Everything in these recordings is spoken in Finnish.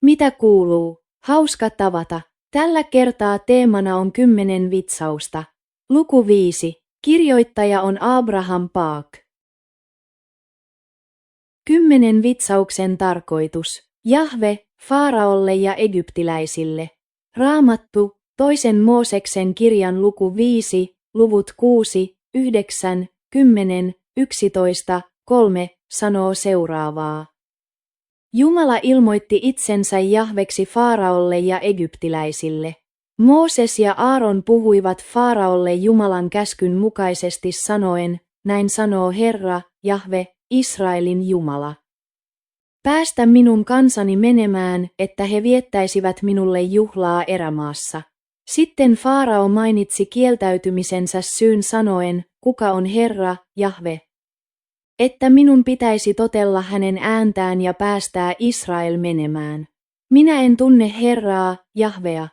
Mitä kuuluu? Hauska tavata. Tällä kertaa teemana on 10 vitsausta. Luku 5. Kirjoittaja on Abraham Paak. 10 vitsauksen tarkoitus. Jahve, Faaraolle ja egyptiläisille. Raamattu, 2. Mooseksen kirjan luku 5, luvut 6, 9, 10, 11, 3, sanoo seuraavaa. Jumala ilmoitti itsensä Jahveksi Faaraolle ja egyptiläisille. Mooses ja Aaron puhuivat Faaraolle Jumalan käskyn mukaisesti sanoen, näin sanoo Herra, Jahve, Israelin Jumala. Päästä minun kansani menemään, että he viettäisivät minulle juhlaa erämaassa. Sitten Faarao mainitsi kieltäytymisensä syyn sanoen, kuka on Herra, Jahve. Että minun pitäisi totella hänen ääntään ja päästää Israel menemään. Minä en tunne Herraa, Jahvea.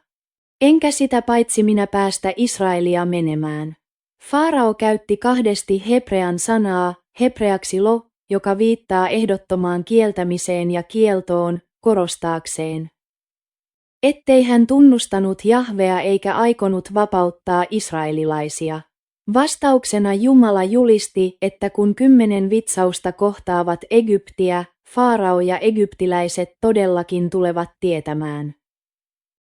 Enkä sitä paitsi minä päästä Israelia menemään. Faarao käytti kahdesti hebrean sanaa, hebreaksi lo, joka viittaa ehdottomaan kieltämiseen ja kieltoon, korostaakseen. Ettei hän tunnustanut Jahvea eikä aikonut vapauttaa israelilaisia. Vastauksena Jumala julisti, että kun 10 vitsausta kohtaavat Egyptiä, Faarao ja egyptiläiset todellakin tulevat tietämään,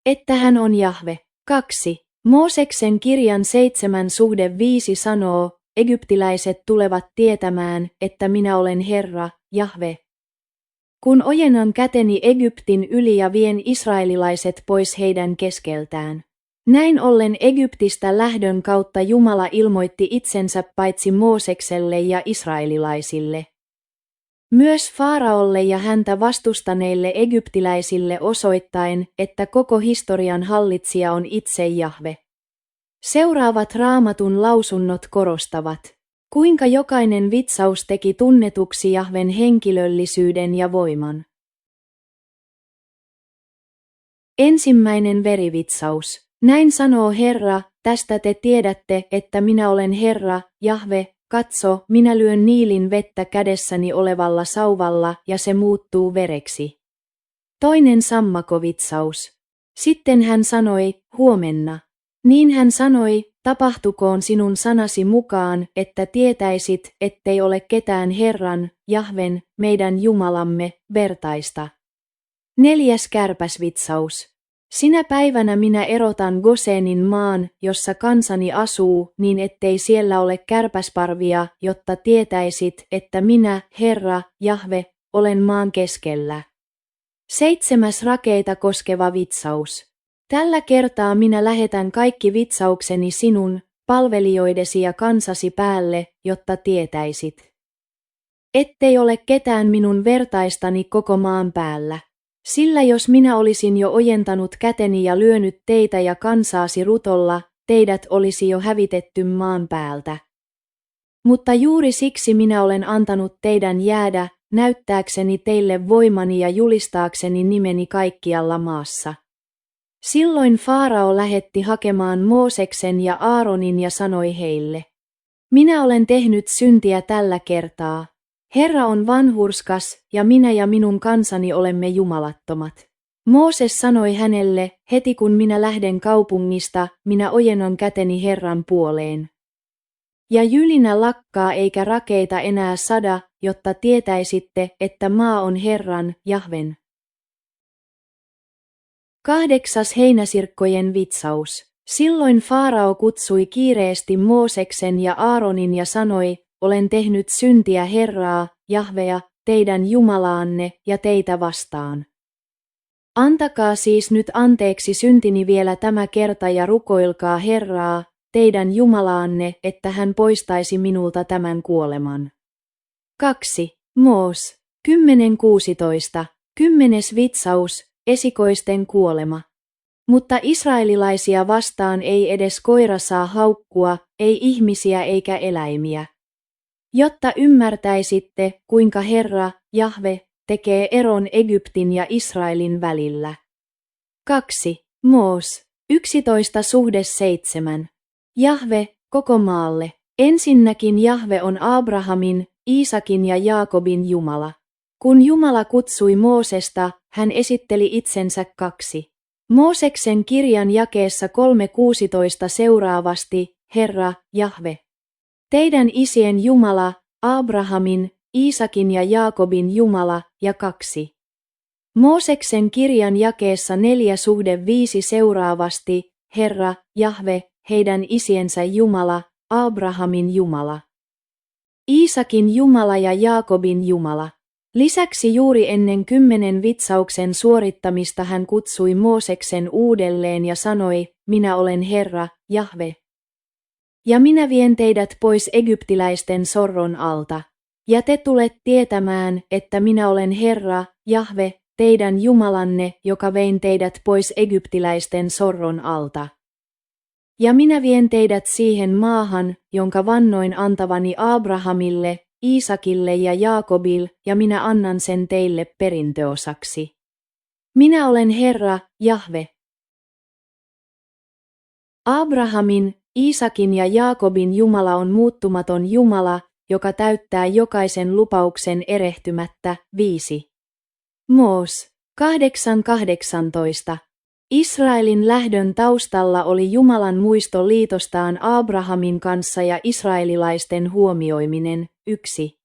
että hän on Jahve. 2. Mooseksen kirjan 7:5 sanoo, egyptiläiset tulevat tietämään, että minä olen Herra, Jahve. Kun ojennan käteni Egyptin yli ja vien israelilaiset pois heidän keskeltään. Näin ollen Egyptistä lähdön kautta Jumala ilmoitti itsensä paitsi Moosekselle ja israelilaisille. Myös Faaraolle ja häntä vastustaneille egyptiläisille osoittaen, että koko historian hallitsija on itse Jahve. Seuraavat Raamatun lausunnot korostavat, kuinka jokainen vitsaus teki tunnetuksi Jahven henkilöllisyyden ja voiman. Ensimmäinen verivitsaus. Näin sanoo Herra, tästä te tiedätte, että minä olen Herra, Jahve, katso, minä lyön Niilin vettä kädessäni olevalla sauvalla ja se muuttuu vereksi. Toinen sammakovitsaus. Sitten hän sanoi, huomenna. Niin hän sanoi, tapahtukoon sinun sanasi mukaan, että tietäisit, ettei ole ketään Herran, Jahven, meidän Jumalamme, vertaista. 4. kärpäsvitsaus. Sinä päivänä minä erotan Gosenin maan, jossa kansani asuu, niin ettei siellä ole kärpäsparvia, jotta tietäisit, että minä, Herra, Jahve, olen maan keskellä. 7. rakeita koskeva vitsaus. Tällä kertaa minä lähetän kaikki vitsaukseni sinun, palvelijoidesi ja kansasi päälle, jotta tietäisit, ettei ole ketään minun vertaistani koko maan päällä. Sillä jos minä olisin jo ojentanut käteni ja lyönyt teitä ja kansaasi rutolla, teidät olisi jo hävitetty maan päältä. Mutta juuri siksi minä olen antanut teidän jäädä, näyttääkseni teille voimani ja julistaakseni nimeni kaikkialla maassa. Silloin Faarao lähetti hakemaan Mooseksen ja Aaronin ja sanoi heille, minä olen tehnyt syntiä tällä kertaa. Herra on vanhurskas, ja minä ja minun kansani olemme jumalattomat. Mooses sanoi hänelle, heti kun minä lähden kaupungista, minä ojennan käteni Herran puoleen. Ja jylinä lakkaa eikä rakeita enää sada, jotta tietäisitte, että maa on Herran, Jahven. 8. heinäsirkkojen vitsaus. Silloin Faarao kutsui kiireesti Mooseksen ja Aaronin ja sanoi, olen tehnyt syntiä Herraa, Jahvea, teidän Jumalaanne ja teitä vastaan. Antakaa siis nyt anteeksi syntini vielä tämä kerta ja rukoilkaa Herraa, teidän Jumalaanne, että hän poistaisi minulta tämän kuoleman. 2. Moos. 10:16. 10. vitsaus, esikoisten kuolema. Mutta israelilaisia vastaan ei edes koira saa haukkua, ei ihmisiä eikä eläimiä. Jotta ymmärtäisitte, kuinka Herra, Jahve, tekee eron Egyptin ja Israelin välillä. 2. Moos. 11:7. Jahve, koko maalle. Ensinnäkin Jahve on Abrahamin, Iisakin ja Jaakobin Jumala. Kun Jumala kutsui Moosesta, hän esitteli itsensä 2. Mooseksen kirjan jakeessa 3:16 seuraavasti, Herra, Jahve. Teidän isien Jumala, Abrahamin, Iisakin ja Jaakobin Jumala, ja 2. Mooseksen kirjan jakeessa 4:5 seuraavasti, Herra, Jahve, heidän isiensä Jumala, Abrahamin Jumala. Iisakin Jumala ja Jaakobin Jumala. Lisäksi juuri ennen 10 vitsauksen suorittamista hän kutsui Mooseksen uudelleen ja sanoi, minä olen Herra, Jahve. Ja minä vien teidät pois egyptiläisten sorron alta. Ja te tulet tietämään, että minä olen Herra, Jahve, teidän Jumalanne, joka vein teidät pois egyptiläisten sorron alta. Ja minä vien teidät siihen maahan, jonka vannoin antavani Abrahamille, Iisakille ja Jaakobille, ja minä annan sen teille perintöosaksi. Minä olen Herra, Jahve. Abrahamin, Iisakin ja Jaakobin Jumala on muuttumaton Jumala, joka täyttää jokaisen lupauksen erehtymättä. 5. Moos 8:18. Israelin lähdön taustalla oli Jumalan muisto liitostaan Abrahamin kanssa ja israelilaisten huomioiminen. 1.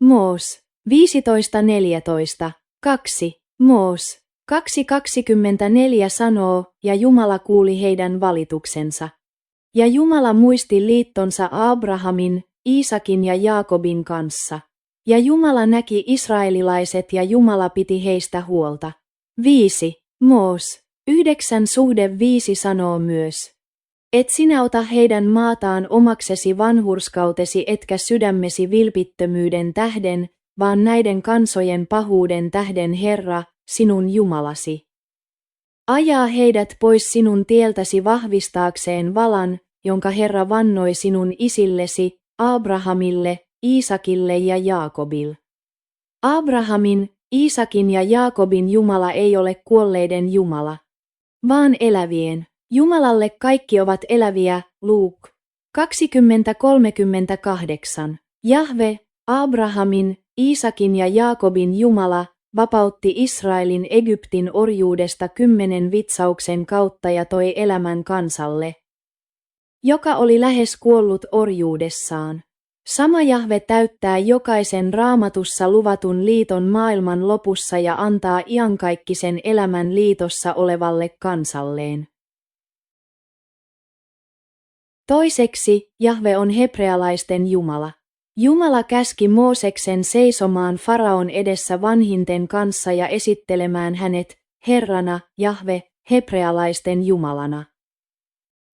Moos 15:14. 2. Moos 2:24 sanoo, ja Jumala kuuli heidän valituksensa. Ja Jumala muisti liittonsa Abrahamin, Iisakin ja Jaakobin kanssa. Ja Jumala näki israelilaiset ja Jumala piti heistä huolta. 5. Moos 9:5 sanoo myös. Et sinä ota heidän maataan omaksesi vanhurskautesi etkä sydämesi vilpittömyyden tähden, vaan näiden kansojen pahuuden tähden Herra, sinun Jumalasi. Ajaa heidät pois sinun tieltäsi vahvistaakseen valan, jonka Herra vannoi sinun isillesi, Abrahamille, Iisakille ja Jaakobille. Abrahamin, Iisakin ja Jaakobin Jumala ei ole kuolleiden Jumala, vaan elävien. Jumalalle kaikki ovat eläviä, Luuk 20:38. Jahve, Abrahamin, Iisakin ja Jaakobin Jumala, vapautti Israelin Egyptin orjuudesta 10 vitsauksen kautta ja toi elämän kansalle, joka oli lähes kuollut orjuudessaan. Sama Jahve täyttää jokaisen Raamatussa luvatun liiton maailman lopussa ja antaa iankaikkisen elämän liitossa olevalle kansalleen. Toiseksi, Jahve on hebrealaisten Jumala. Jumala käski Mooseksen seisomaan Faraon edessä vanhinten kanssa ja esittelemään hänet, Herrana, Jahve, hebrealaisten Jumalana.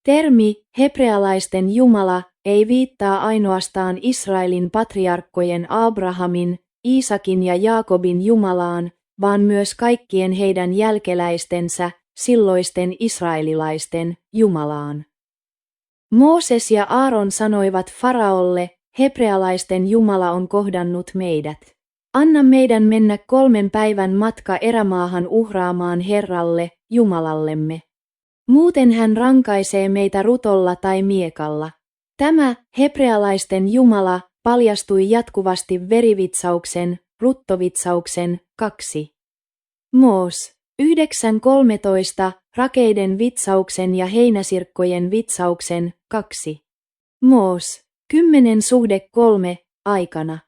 Termi, hebrealaisten Jumala, ei viittaa ainoastaan Israelin patriarkkojen Abrahamin, Iisakin ja Jaakobin Jumalaan, vaan myös kaikkien heidän jälkeläistensä, silloisten israelilaisten, Jumalaan. Mooses ja Aaron sanoivat Faraolle, hebrealaisten Jumala on kohdannut meidät. Anna meidän mennä 3 päivän matka erämaahan uhraamaan Herralle, Jumalallemme. Muuten hän rankaisee meitä rutolla tai miekalla. Tämä, hebrealaisten Jumala, paljastui jatkuvasti verivitsauksen, ruttovitsauksen, 2. Moos 9:13, rakeiden vitsauksen ja heinäsirkkojen vitsauksen, 2. Moos 10:3 aikana.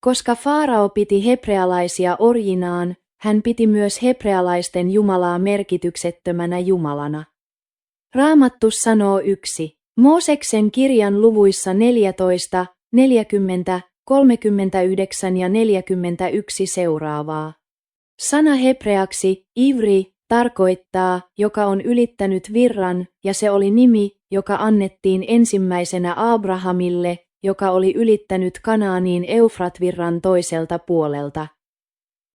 Koska Faarao piti hebrealaisia orjinaan, hän piti myös hebrealaisten Jumalaa merkityksettömänä Jumalana. Raamattu sanoo 1. Mooseksen kirjan luvuissa 14, 40, 39 ja 41 seuraavaa. Sana hebreaksi, ivri, tarkoittaa, joka on ylittänyt virran, ja se oli nimi, joka annettiin ensimmäisenä Abrahamille, joka oli ylittänyt Kanaaniin Eufratvirran toiselta puolelta.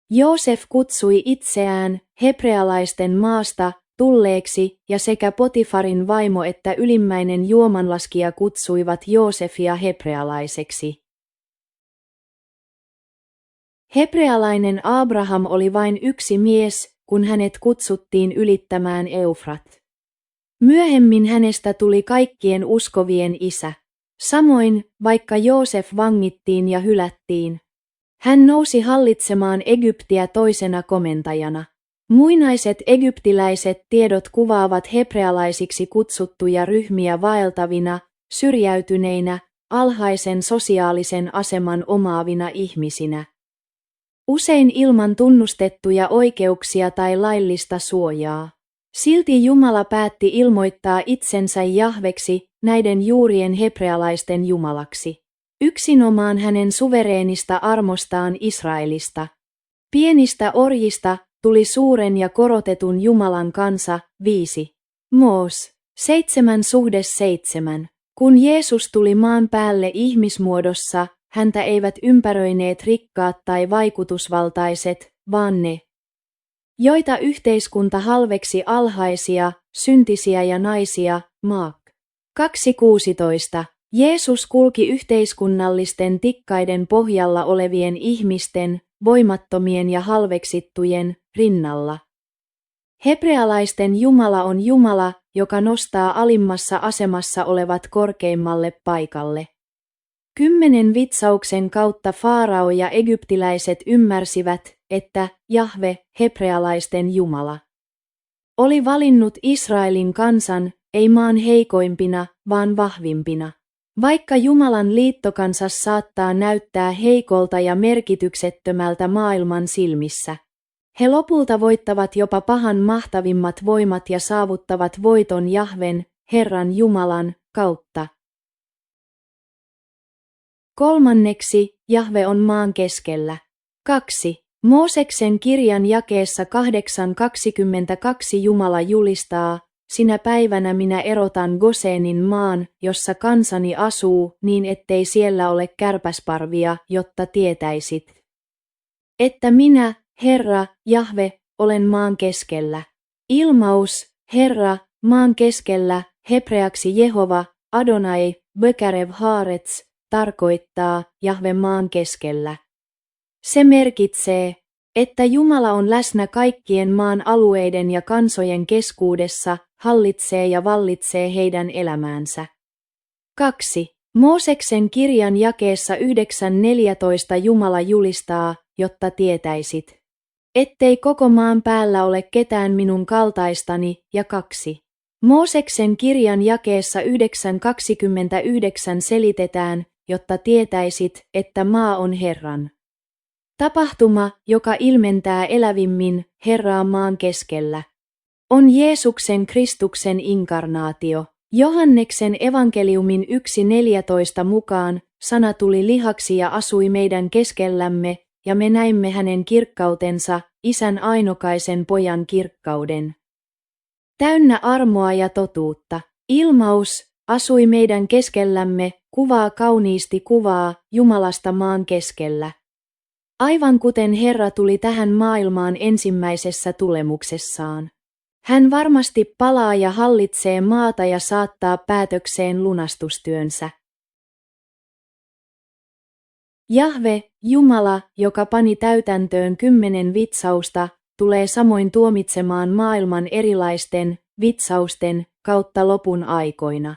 Joosef kutsui itseään, hebrealaisten maasta, tulleeksi, ja sekä Potifarin vaimo että ylimmäinen juomanlaskija kutsuivat Joosefia hebrealaiseksi. Hebrealainen Abraham oli vain yksi mies, kun hänet kutsuttiin ylittämään Eufrat. Myöhemmin hänestä tuli kaikkien uskovien isä. Samoin, vaikka Joosef vangittiin ja hylättiin, Hän nousi hallitsemaan Egyptiä toisena komentajana. Muinaiset egyptiläiset tiedot kuvaavat hebrealaisiksi kutsuttuja ryhmiä vaeltavina, syrjäytyneinä, alhaisen sosiaalisen aseman omaavina ihmisinä. Usein ilman tunnustettuja oikeuksia tai laillista suojaa. Silti Jumala päätti ilmoittaa itsensä Jahveksi, näiden juurien hebrealaisten Jumalaksi. Yksinomaan hänen suvereenista armostaan Israelista. Pienistä orjista tuli suuren ja korotetun Jumalan kansa. 5. Moos 7:7. Kun Jeesus tuli maan päälle ihmismuodossa, häntä eivät ympäröineet rikkaat tai vaikutusvaltaiset, vaan ne, joita yhteiskunta halveksi alhaisia, syntisiä ja naisia. Maak 2:16. Jeesus kulki yhteiskunnallisten tikkaiden pohjalla olevien ihmisten, voimattomien ja halveksittujen, rinnalla. Hebrealaisten Jumala on Jumala, joka nostaa alimmassa asemassa olevat korkeimmalle paikalle. 10 vitsauksen kautta Faarao ja egyptiläiset ymmärsivät, että Jahve, hebrealaisten Jumala, oli valinnut Israelin kansan, ei maan heikoimpina, vaan vahvimpina. Vaikka Jumalan liittokansa saattaa näyttää heikolta ja merkityksettömältä maailman silmissä, he lopulta voittavat jopa pahan mahtavimmat voimat ja saavuttavat voiton Jahven, Herran Jumalan, kautta. Kolmanneksi, Jahve on maan keskellä. 2. Mooseksen kirjan jakeessa 8:22 Jumala julistaa, sinä päivänä minä erotan Gosenin maan, jossa kansani asuu, niin ettei siellä ole kärpäsparvia, jotta tietäisit, että minä, Herra, Jahve, olen maan keskellä. Ilmaus, Herra, maan keskellä, hebreaksi Jehova, Adonai, Bökärev Haaretz, tarkoittaa Jahve maan keskellä. Se merkitsee, että Jumala on läsnä kaikkien maan alueiden ja kansojen keskuudessa, hallitsee ja vallitsee heidän elämäänsä. 2. Mooseksen kirjan jakeessa 9:14 Jumala julistaa, jotta tietäisit, ettei koko maan päällä ole ketään minun kaltaistani, ja 2. Mooseksen kirjan jakeessa 9:29 selitetään, jotta tietäisit, että maa on Herran. Tapahtuma, joka ilmentää elävimmin Herraa maan keskellä, on Jeesuksen Kristuksen inkarnaatio. Johanneksen evankeliumin 1:14 mukaan, sana tuli lihaksi ja asui meidän keskellämme, ja me näimme hänen kirkkautensa, Isän ainokaisen Pojan kirkkauden. Täynnä armoa ja totuutta. Ilmaus, asui meidän keskellämme, kuvaa kauniisti kuvaa Jumalasta maan keskellä. Aivan kuten Herra tuli tähän maailmaan ensimmäisessä tulemuksessaan. Hän varmasti palaa ja hallitsee maata ja saattaa päätökseen lunastustyönsä. Jahve, Jumala, joka pani täytäntöön 10 vitsausta, tulee samoin tuomitsemaan maailman erilaisten vitsausten kautta lopun aikoina.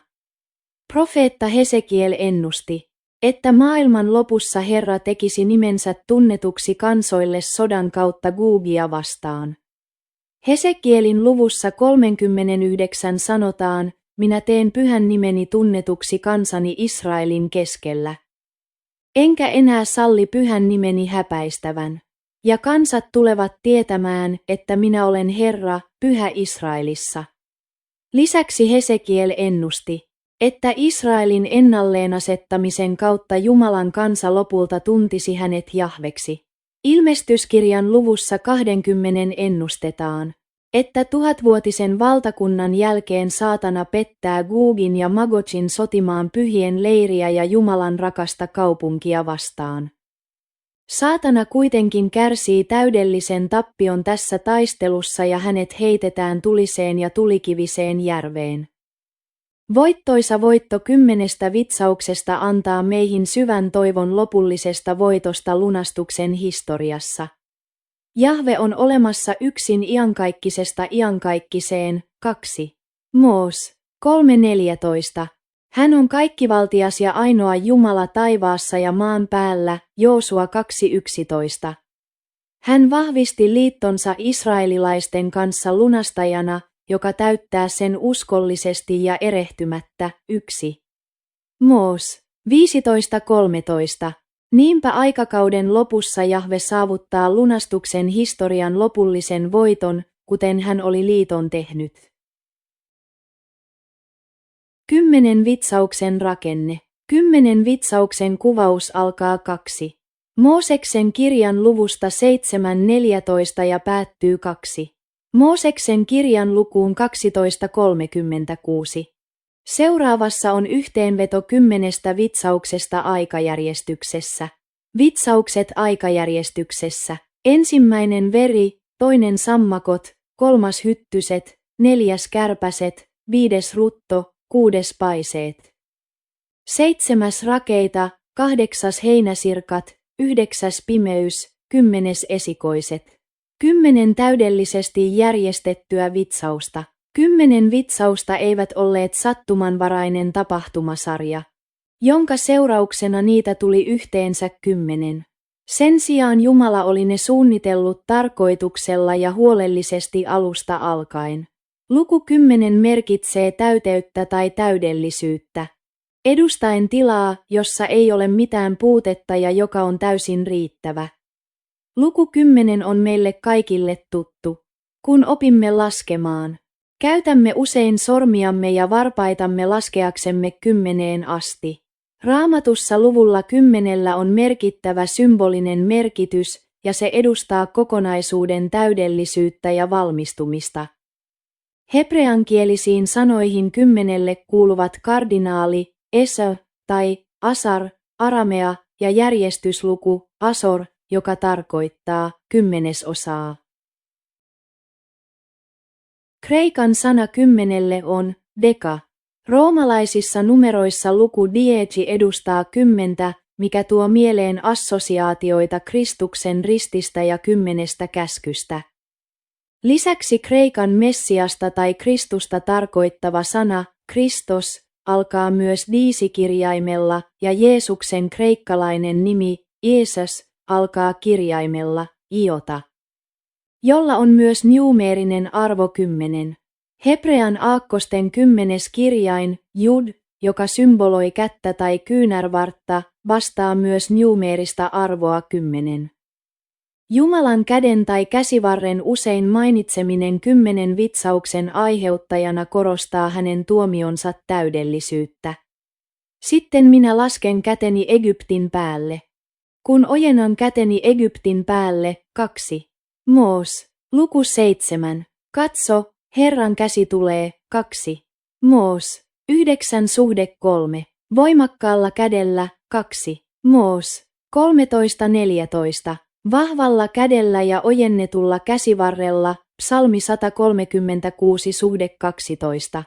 Profeetta Hesekiel ennusti, että maailman lopussa Herra tekisi nimensä tunnetuksi kansoille sodan kautta Googia vastaan. Hesekielin luvussa 39 sanotaan, minä teen pyhän nimeni tunnetuksi kansani Israelin keskellä. Enkä enää salli pyhän nimeni häpäistävän. Ja kansat tulevat tietämään, että minä olen Herra, pyhä Israelissa. Lisäksi Hesekiel ennusti, että Israelin ennalleen asettamisen kautta Jumalan kansa lopulta tuntisi hänet Jahveksi. Ilmestyskirjan luvussa 20 ennustetaan, että 1000-vuotisen valtakunnan jälkeen saatana pettää Googin ja Magogin sotimaan pyhien leiriä ja Jumalan rakasta kaupunkia vastaan. Saatana kuitenkin kärsii täydellisen tappion tässä taistelussa ja hänet heitetään tuliseen ja tulikiviseen järveen. Voittoisa voitto 10 vitsauksesta antaa meihin syvän toivon lopullisesta voitosta lunastuksen historiassa. Jahve on olemassa yksin iankaikkisesta iankaikkiseen. 2. Moos 3:14. Hän on kaikkivaltias ja ainoa Jumala taivaassa ja maan päällä, Joosua 2:11. Hän vahvisti liittonsa israelilaisten kanssa lunastajana, joka täyttää sen uskollisesti ja erehtymättä. 1. Moos 15:13. Niinpä aikakauden lopussa Jahve saavuttaa lunastuksen historian lopullisen voiton, kuten hän oli liiton tehnyt. 10 vitsauksen rakenne. 10 vitsauksen kuvaus alkaa 2. Mooseksen kirjan luvusta 7:14 ja päättyy 2. Mooseksen kirjan lukuun 12:36. Seuraavassa on yhteenveto 10 vitsauksesta aikajärjestyksessä. Vitsaukset aikajärjestyksessä. Ensimmäinen veri, toinen sammakot, kolmas hyttyset, neljäs kärpäset, viides rutto, kuudes paiseet. 7 rakeita, 8 heinäsirkat, 9 pimeys, 10 esikoiset. 10 täydellisesti järjestettyä vitsausta. 10 vitsausta eivät olleet sattumanvarainen tapahtumasarja, jonka seurauksena niitä tuli yhteensä 10. Sen sijaan Jumala oli ne suunnitellut tarkoituksella ja huolellisesti alusta alkaen. Luku 10 merkitsee täyteyttä tai täydellisyyttä, edustaen tilaa, jossa ei ole mitään puutetta ja joka on täysin riittävä. Luku 10 on meille kaikille tuttu. Kun opimme laskemaan, käytämme usein sormiamme ja varpaitamme laskeaksemme 10 asti. Raamatussa luvulla 10 on merkittävä symbolinen merkitys, ja se edustaa kokonaisuuden täydellisyyttä ja valmistumista. Hebreankielisiin sanoihin 10 kuuluvat kardinaali, esö tai asar, aramea ja järjestysluku, asor, joka tarkoittaa 10. Kreikan sana 10 on deka. Roomalaisissa numeroissa luku dieci edustaa 10, mikä tuo mieleen assosiaatioita Kristuksen rististä ja 10 käskystä. Lisäksi Kreikan Messiasta tai Kristusta tarkoittava sana, Kristos, alkaa myös diisikirjaimella ja Jeesuksen kreikkalainen nimi, Jeesus, alkaa kirjaimella, iota, jolla on myös numeerinen arvo 10. Hebrean aakkosten 10. kirjain, jud, joka symboloi kättä tai kyynärvartta, vastaa myös numeerista arvoa 10. Jumalan käden tai käsivarren usein mainitseminen 10 vitsauksen aiheuttajana korostaa hänen tuomionsa täydellisyyttä. Sitten minä lasken käteni Egyptin päälle. Kun ojennan käteni Egyptin päälle, 2. Moos, luku 7. Katso, Herran käsi tulee, 2. Moos, 9:3. Voimakkaalla kädellä, 2. Moos, 13:14. Vahvalla kädellä ja ojennetulla käsivarrella, psalmi 136:12.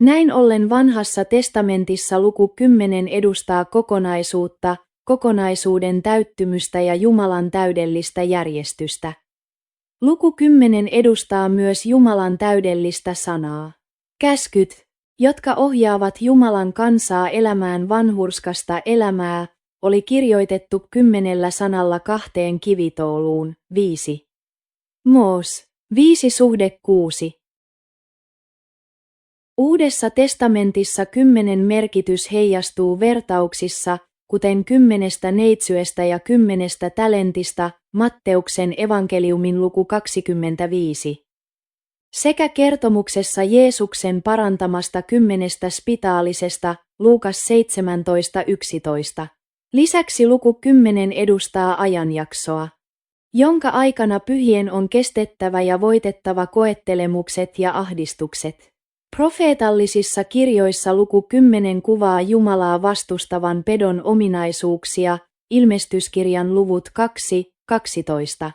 Näin ollen vanhassa testamentissa luku 10 edustaa kokonaisuutta, kokonaisuuden täyttymystä ja Jumalan täydellistä järjestystä. Luku 10 edustaa myös Jumalan täydellistä sanaa. Käskyt, jotka ohjaavat Jumalan kansaa elämään vanhurskasta elämää, oli kirjoitettu 10 sanalla 2 kivitouluun, 5. Moos, 5:6. Uudessa testamentissa 10 merkitys heijastuu vertauksissa, kuten 10 neitsyestä ja 10 talentista, Matteuksen evankeliumin luku 25. Sekä kertomuksessa Jeesuksen parantamasta 10 spitaalisesta, Luukas 17:11. Lisäksi luku 10 edustaa ajanjaksoa, jonka aikana pyhien on kestettävä ja voitettava koettelemukset ja ahdistukset. Profeetallisissa kirjoissa luku 10 kuvaa Jumalaa vastustavan pedon ominaisuuksia, Ilmestyskirjan luvut 2:12.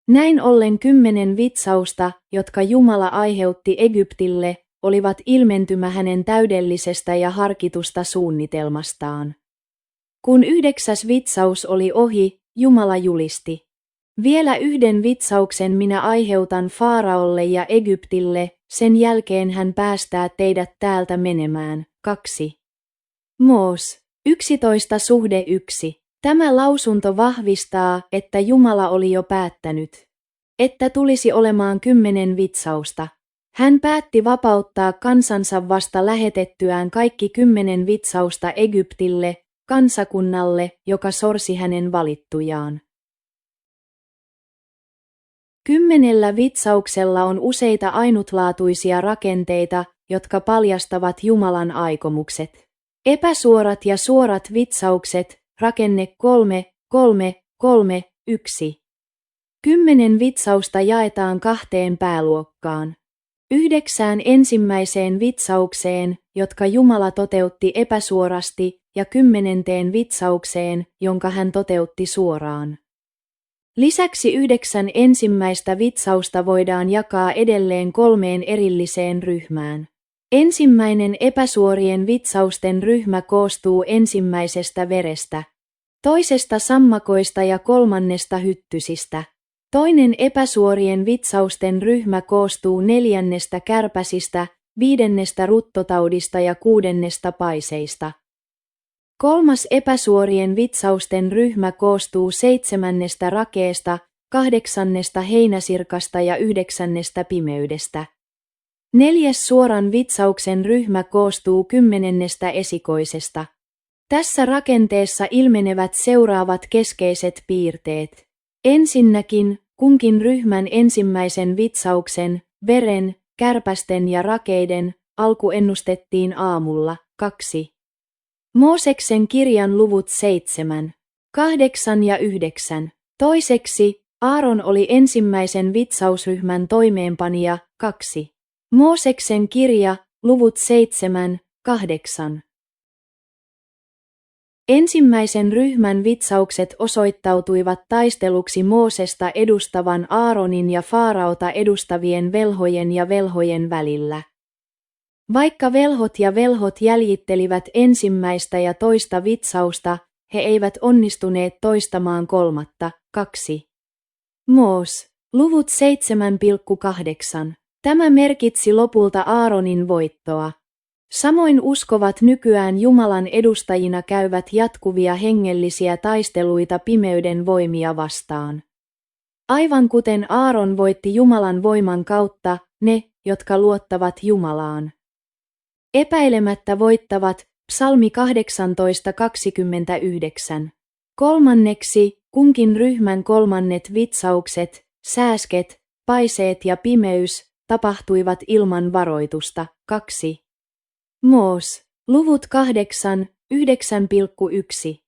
Näin ollen 10 vitsausta, jotka Jumala aiheutti Egyptille, olivat ilmentymä hänen täydellisestä ja harkitusta suunnitelmastaan. Kun 9. vitsaus oli ohi, Jumala julisti: vielä yhden vitsauksen minä aiheutan Faaraolle ja Egyptille, sen jälkeen hän päästää teidät täältä menemään. 2. Moos 11:1. Tämä lausunto vahvistaa, että Jumala oli jo päättänyt, että tulisi olemaan 10 vitsausta. Hän päätti vapauttaa kansansa vasta lähetettyään kaikki 10 vitsausta Egyptille, kansakunnalle, joka sorsi hänen valittujaan. 10 vitsauksella on useita ainutlaatuisia rakenteita, jotka paljastavat Jumalan aikomukset. Epäsuorat ja suorat vitsaukset, rakenne 3, 3, 3, 1. 10 vitsausta jaetaan 2 pääluokkaan. 9 ensimmäiseen vitsaukseen, jotka Jumala toteutti epäsuorasti, ja 10 vitsaukseen, jonka hän toteutti suoraan. Lisäksi 9 ensimmäistä vitsausta voidaan jakaa edelleen 3 erilliseen ryhmään. Ensimmäinen epäsuorien vitsausten ryhmä koostuu ensimmäisestä verestä, toisesta sammakoista ja 3. hyttysistä. Toinen epäsuorien vitsausten ryhmä koostuu 4. kärpäsistä, 5. ruttotaudista ja 6. paiseista. 3. epäsuorien vitsausten ryhmä koostuu 7. rakeesta, 8. heinäsirkasta ja 9. pimeydestä. 4. suoran vitsauksen ryhmä koostuu 10. esikoisesta. Tässä rakenteessa ilmenevät seuraavat keskeiset piirteet. Ensinnäkin, kunkin ryhmän ensimmäisen vitsauksen, veren, kärpästen ja rakeiden, alku ennustettiin aamulla. 2. Mooseksen kirjan luvut 7, 8 ja 9. Toiseksi, Aaron oli ensimmäisen vitsausryhmän toimeenpanija. 2. Mooseksen kirja, luvut 7, 8. Ensimmäisen ryhmän vitsaukset osoittautuivat taisteluksi Moosesta edustavan Aaronin ja Faaraota edustavien velhojen ja velhojen välillä. Vaikka velhot ja velhot jäljittelivät ensimmäistä ja toista vitsausta, he eivät onnistuneet toistamaan 3. 2. Moos, luvut 7,8. Tämä merkitsi lopulta Aaronin voittoa. Samoin uskovat nykyään Jumalan edustajina käyvät jatkuvia hengellisiä taisteluita pimeyden voimia vastaan. Aivan kuten Aaron voitti Jumalan voiman kautta, ne, jotka luottavat Jumalaan, epäilemättä voittavat. Psalmi 18:29. Kolmanneksi, kunkin ryhmän 3. vitsaukset, sääsket, paiseet ja pimeys tapahtuivat ilman varoitusta. 2. Moos, luvut 8, 9,1.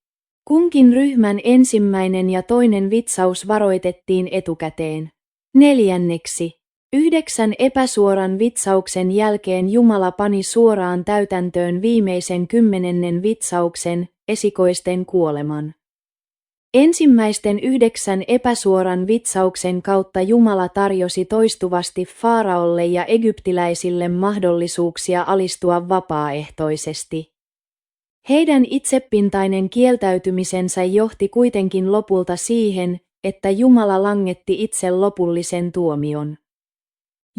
Kunkin ryhmän ensimmäinen ja toinen vitsaus varoitettiin etukäteen. Neljänneksi, 9 epäsuoran vitsauksen jälkeen Jumala pani suoraan täytäntöön viimeisen 10. vitsauksen, esikoisten kuoleman. Ensimmäisten 9 epäsuoran vitsauksen kautta Jumala tarjosi toistuvasti Faaraolle ja egyptiläisille mahdollisuuksia alistua vapaaehtoisesti. Heidän itsepintainen kieltäytymisensä johti kuitenkin lopulta siihen, että Jumala langetti itse lopullisen tuomion.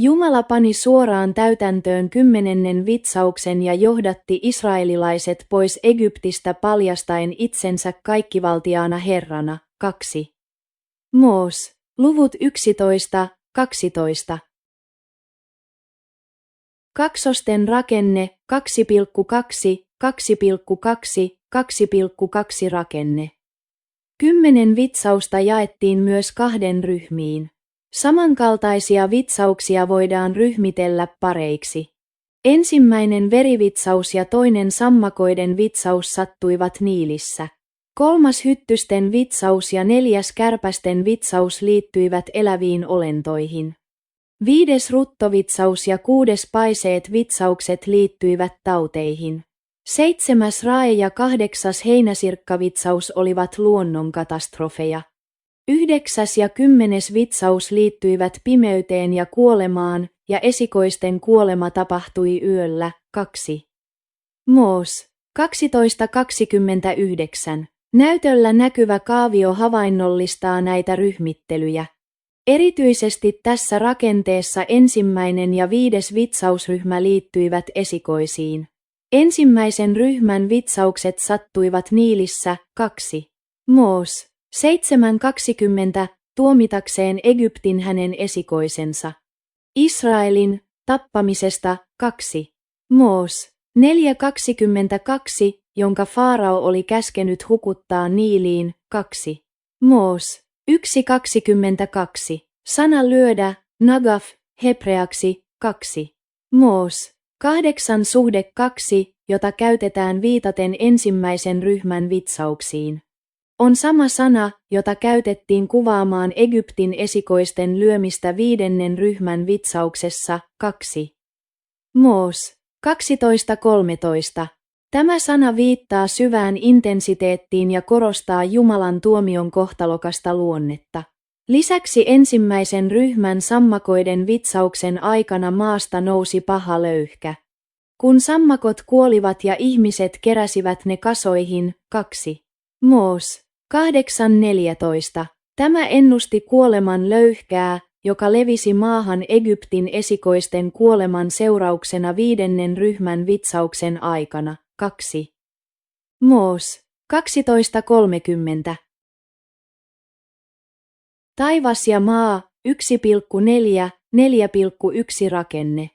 Jumala pani suoraan täytäntöön 10. vitsauksen ja johdatti israelilaiset pois Egyptistä paljastaen itsensä kaikkivaltiaana Herrana. 2. Moos, luvut 11, 12. Kaksosten rakenne 2,2, 2,2, 2,2 rakenne. 10 vitsausta jaettiin myös 2 ryhmiin. Samankaltaisia vitsauksia voidaan ryhmitellä pareiksi. Ensimmäinen verivitsaus ja toinen sammakoiden vitsaus sattuivat Niilissä. 3. hyttysten vitsaus ja 4. kärpästen vitsaus liittyivät eläviin olentoihin. 5. ruttovitsaus ja 6. paiseet vitsaukset liittyivät tauteihin. 7. rae ja 8. heinäsirkkavitsaus olivat luonnonkatastrofeja. 9. ja 10. vitsaus liittyivät pimeyteen ja kuolemaan, ja esikoisten kuolema tapahtui yöllä. 2. Moos, 12:29. Näytöllä näkyvä kaavio havainnollistaa näitä ryhmittelyjä. Erityisesti tässä rakenteessa ensimmäinen ja 5. vitsausryhmä liittyivät esikoisiin. Ensimmäisen ryhmän vitsaukset sattuivat Niilissä. 2. Moos 7:20 tuomitakseen Egyptin hänen esikoisensa. Israelin tappamisesta. 2. Moos 4:22, jonka Faarao oli käskenyt hukuttaa Niiliin. 2. Moos 1:22. Sana lyödä, nagaf, hebreaksi. 2. Moos 8:2, jota käytetään viitaten ensimmäisen ryhmän vitsauksiin. On sama sana, jota käytettiin kuvaamaan Egyptin esikoisten lyömistä viidennen ryhmän vitsauksessa. 2. Moos 12:13. Tämä sana viittaa syvään intensiteettiin ja korostaa Jumalan tuomion kohtalokasta luonnetta. Lisäksi ensimmäisen ryhmän sammakoiden vitsauksen aikana maasta nousi paha löyhkä. Kun sammakot kuolivat ja ihmiset keräsivät ne kasoihin. 2. Moos 8:14. Tämä ennusti kuoleman löyhkää, joka levisi maahan Egyptin esikoisten kuoleman seurauksena viidennen ryhmän vitsauksen aikana. 2. Moos 12:30. Taivas ja maa 1,4, 4,1 rakenne.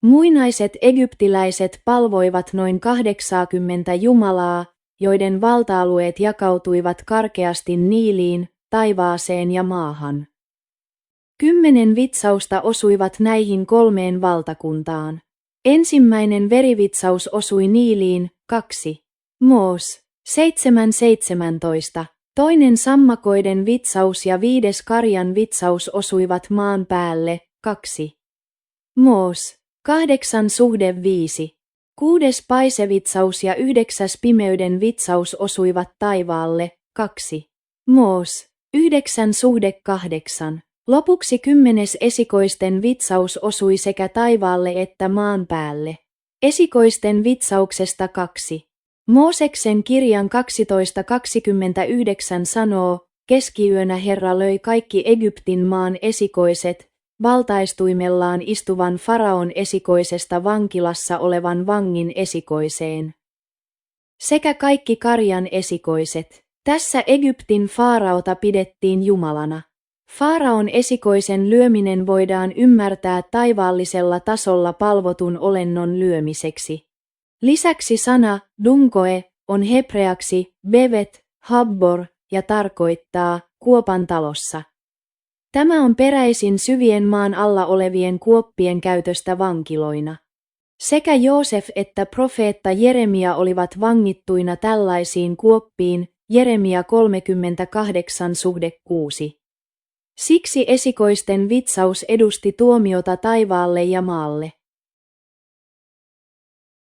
Muinaiset egyptiläiset palvoivat noin 80 jumalaa, joiden valta-alueet jakautuivat karkeasti Niiliin, taivaaseen ja maahan. 10 vitsausta osuivat näihin 3 valtakuntaan. Ensimmäinen verivitsaus osui Niiliin. 2. Moos 7:17. Toinen sammakoiden vitsaus ja 5. karjan vitsaus osuivat maan päälle. 2. Moos 8:5. 6. paisevitsaus ja 9. pimeyden vitsaus osuivat taivaalle. 2. Moos 9:8. Lopuksi 10. esikoisten vitsaus osui sekä taivaalle että maan päälle. Esikoisten vitsauksesta 2. Mooseksen kirjan 12:29 sanoo, keskiyönä Herra löi kaikki Egyptin maan esikoiset, valtaistuimellaan istuvan Faraon esikoisesta vankilassa olevan vangin esikoiseen. Sekä kaikki karjan esikoiset. Tässä Egyptin Faaraota pidettiin Jumalana. Faaraon esikoisen lyöminen voidaan ymmärtää taivaallisella tasolla palvotun olennon lyömiseksi. Lisäksi sana dunkoe on hebreaksi bevet, habbor ja tarkoittaa kuopan talossa. Tämä on peräisin syvien maan alla olevien kuoppien käytöstä vankiloina. Sekä Joosef että profeetta Jeremia olivat vangittuina tällaisiin kuoppiin, Jeremia 38:6. Siksi esikoisten vitsaus edusti tuomiota taivaalle ja maalle.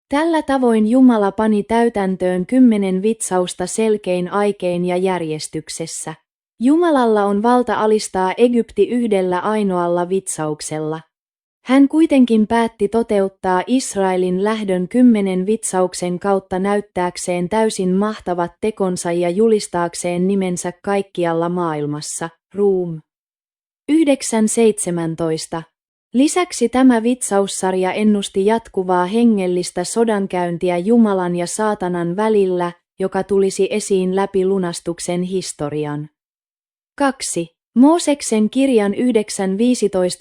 Tällä tavoin Jumala pani täytäntöön 10 vitsausta selkein aikein ja järjestyksessä. Jumalalla on valta alistaa Egypti yhdellä ainoalla vitsauksella. Hän kuitenkin päätti toteuttaa Israelin lähdön 10 vitsauksen kautta näyttääkseen täysin mahtavat tekonsa ja julistaakseen nimensä kaikkialla maailmassa. Ruum 9:17. Lisäksi tämä vitsaussarja ennusti jatkuvaa hengellistä sodankäyntiä Jumalan ja saatanan välillä, joka tulisi esiin läpi lunastuksen historian. 2. Mooseksen kirjan 9:15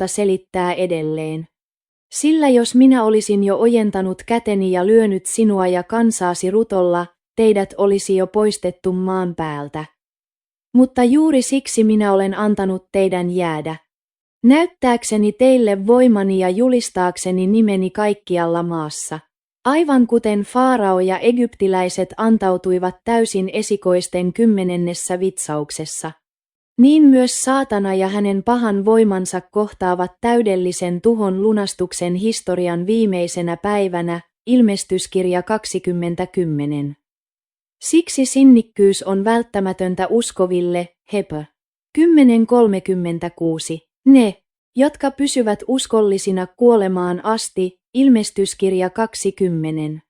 selittää edelleen. Sillä jos minä olisin jo ojentanut käteni ja lyönyt sinua ja kansaasi rutolla, teidät olisi jo poistettu maan päältä. Mutta juuri siksi minä olen antanut teidän jäädä. Näyttääkseni teille voimani ja julistaakseni nimeni kaikkialla maassa. Aivan kuten Faarao ja egyptiläiset antautuivat täysin esikoisten 10. vitsauksessa. Niin myös saatana ja hänen pahan voimansa kohtaavat täydellisen tuhon lunastuksen historian viimeisenä päivänä, Ilmestyskirja 20:10. Siksi sinnikkyys on välttämätöntä uskoville, Hebr 10:36. Ne, jotka pysyvät uskollisina kuolemaan asti, Ilmestyskirja 20.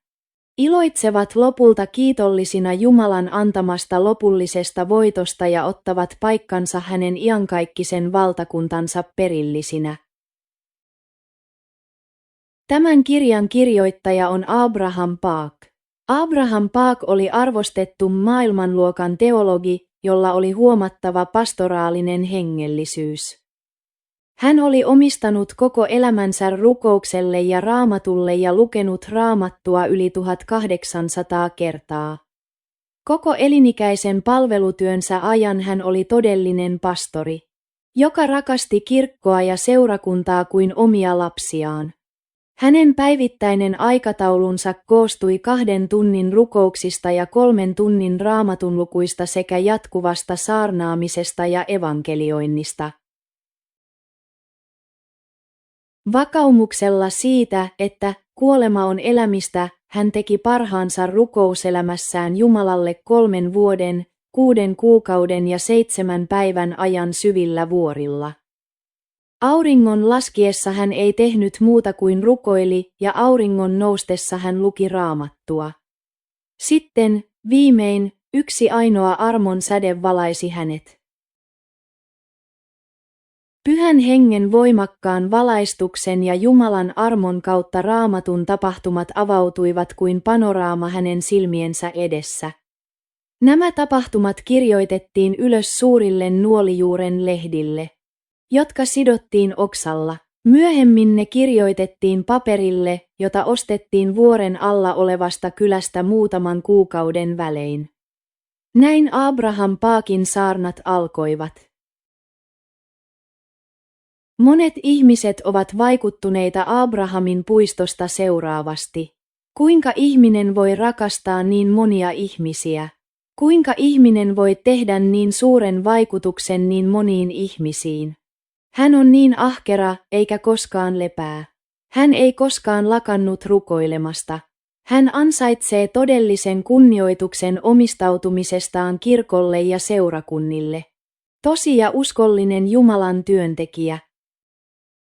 Iloitsevat lopulta kiitollisina Jumalan antamasta lopullisesta voitosta ja ottavat paikkansa hänen iankaikkisen valtakuntansa perillisinä. Tämän kirjan kirjoittaja on Abraham Paak. Abraham Paak oli arvostettu maailmanluokan teologi, jolla oli huomattava pastoraalinen hengellisyys. Hän oli omistanut koko elämänsä rukoukselle ja raamatulle ja lukenut raamattua yli 1800 kertaa. Koko elinikäisen palvelutyönsä ajan hän oli todellinen pastori, joka rakasti kirkkoa ja seurakuntaa kuin omia lapsiaan. Hänen päivittäinen aikataulunsa koostui 2 tunnin rukouksista ja 3 tunnin raamatunlukuista sekä jatkuvasta saarnaamisesta ja evankelioinnista. Vakaumuksella siitä, että kuolema on elämistä, hän teki parhaansa rukouselämässään Jumalalle 3 vuoden, 6 kuukauden ja 7 päivän ajan syvillä vuorilla. Auringon laskiessa hän ei tehnyt muuta kuin rukoili ja auringon noustessa hän luki raamattua. Sitten, viimein, yksi ainoa armon säde valaisi hänet. Pyhän Hengen voimakkaan valaistuksen ja Jumalan armon kautta raamatun tapahtumat avautuivat kuin panoraama hänen silmiensä edessä. Nämä tapahtumat kirjoitettiin ylös suurille nuolijuuren lehdille, jotka sidottiin oksalla. Myöhemmin ne kirjoitettiin paperille, jota ostettiin vuoren alla olevasta kylästä muutaman kuukauden välein. Näin Abraham Paakin saarnat alkoivat. Monet ihmiset ovat vaikuttuneita Abrahamin puistosta seuraavasti. Kuinka ihminen voi rakastaa niin monia ihmisiä? Kuinka ihminen voi tehdä niin suuren vaikutuksen niin moniin ihmisiin? Hän on niin ahkera, eikä koskaan lepää. Hän ei koskaan lakannut rukoilemasta. Hän ansaitsee todellisen kunnioituksen omistautumisestaan kirkolle ja seurakunnille. Tosi ja uskollinen Jumalan työntekijä.